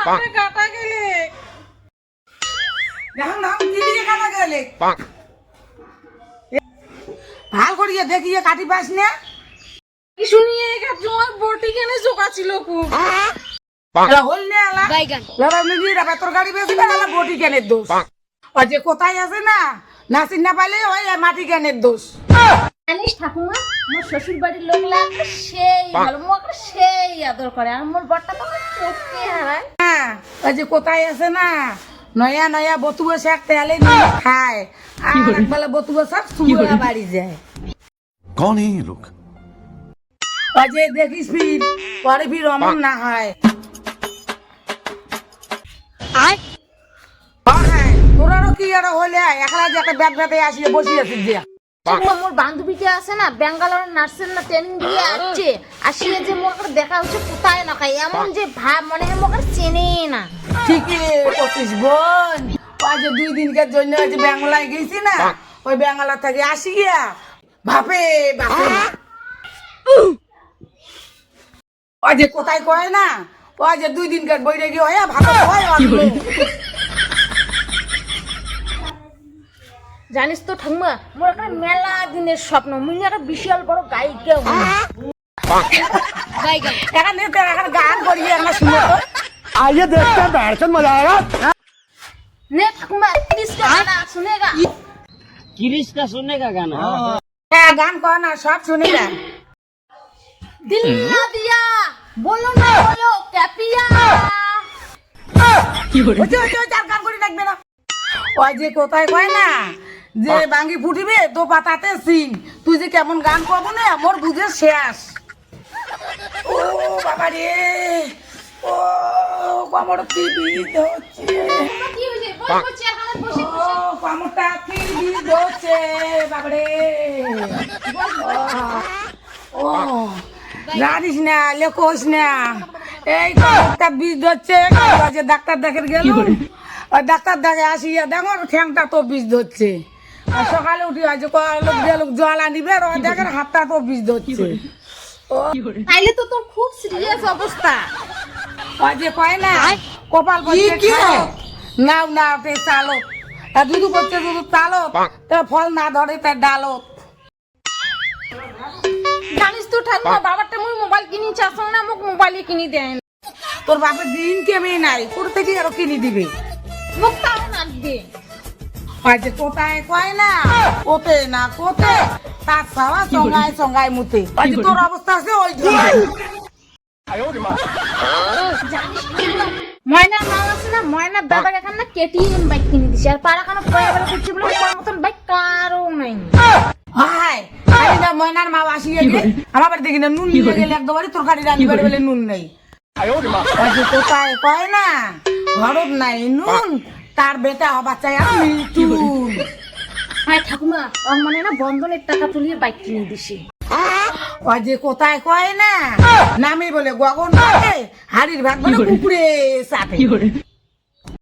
বাপরে কাটা গেলে দেখো না কি দিয়ে কাটা গেলে ভাল করিয়ে দেখিয়ে কাটি পাস না কি শুনিয়ে তোমার বটি কেনে চোকা ছিল খুব এলা হল নে এলা লড়া মিলি রাবা তোর গাড়ি বেশি না এলা বটি কেনে দোষ আর যে কোথায় আছে না নাসিন না পাইলে ওই মাটি কেনের দোষ জানিস ঠাকুমা আমার শ্বশুর বাড়ির লোকলা সেই ভালো আমাকে সেই আদর করে আর মোর বড়টা তো চোখে হারায় হ্যাঁ ওই যে কোথায় আছে না নয়া নয়া বতুয়া শাক তেলে নিয়ে খায় আর একবেলা বতুয়া শাক সুরা বাড়ি যায় कौन है ये लोग? ওই যে দেখিস ফির পরে ফির অমন না হয় তোরারও কি আর হলে একলা যে একটা ব্যাগ ব্যাগে আসিয়ে বসে আছিস যে ঠাকুমা মোর বান্ধবীটা আছে না বেঙ্গালোরের নার্সের না ট্রেনিং দিয়ে আসছে আসিয়ে যে মোর দেখা হচ্ছে কোথায় না খাই এমন যে ভাব মনে হয় মোকে চেনে না ঠিকই করছিস বোন ওই যে 2 দিনকার জন্য ওই যে বাংলায় গেছি না ওই বাংলা থেকে আসি গিয়া বাপে বাপে ওই যে কোথায় কয় না ওই যে 2 দিনকার বইরে গিয়ে হয় ভাত হয় জানিস তো ঠাকুমা মোর একটা মেলা দিনের স্বপ্ন মুই একটা বিশাল বড় গায়িকা এখন এখন গান করিয়ে আমরা শুনে তো आइए देखते हैं बैठकर मजा आएगा নে ঠাকুমা প্লিজ গানা শুনেগা किरिश का सुनने का गाना হ্যাঁ গান কর না সব শুনি না দিল না দিয়া বলো না বলো ক্যাপিয়া চার গান করে রাখবে না ওই যে কোথায় কয় না যে বাঙ্গি ফুটিবে তো পাতাতে সিন তুই যে কেমন গান করবো না মোর বুঝে শেষ ও বাবা রে ও আমার কি বিদ হচ্ছে কি হইছে বল চেয়ারখানে বসে ও কামটা কি বিদ হচ্ছে বাবা রে ও জানিস না লেখোস না এই কামটা বিদ হচ্ছে যে ডাক্তার দেখে গেল আর ডাক্তার দেখে আসিয়া দেখো ঠ্যাংটা তো বিষ ধরছে আর সকালে উঠি আছে লোক জল আনিবে আর দেখেন হাতটা তো বিষ ধরছে তাইলে তো তোর খুব সিরিয়াস অবস্থা ওই যে কয় না কপাল পড়ছে নাও না চালো আর দুধু পড়ছে দুধু চালো তো ফল না ধরে তার ডালো জানিস তো ঠাকুমা বাবারটা মুই মোবাইল কিনি চাস না মোক মোবাইলে কিনি দেন তোর বাপের দিন কেমে নাই তোর থেকে আরো কিনে দিবে মোক তাও না দে ওই যে কোথায় কয় না কোতে না কোতে তার সাওয়া সঙ্গায় সঙ্গায় মুতে ওই যে তোর অবস্থা আছে ওই ময়নার মা আছে না ময়নার দাদাকে এখন না কেটিএম বাইক কিনে দিছে আর পাড়াখানা পয়লা করছে বলে তোমার মতন বাইক কারও নাই হাই আমি না ময়নার মা আসিয়ে গে আমার বাড়ি দেখি না নুন নিয়ে গেলে একবারই তরকারি রান্নি বাড়ি বলে নুন নেই ওই যে কোথায় কয় না ঘরত নাই নুন তার বেটা হবার চাই আর মিটুন হ্যাঁ ঠাকুমা ওর মানে না বন্ধনের টাকা তুলিয়ে বাইক কিনে দিছে ওই যে কোথায় কয় না নামে বলে গগন হাড়ির ভাগ বলে কুকুরে চাপে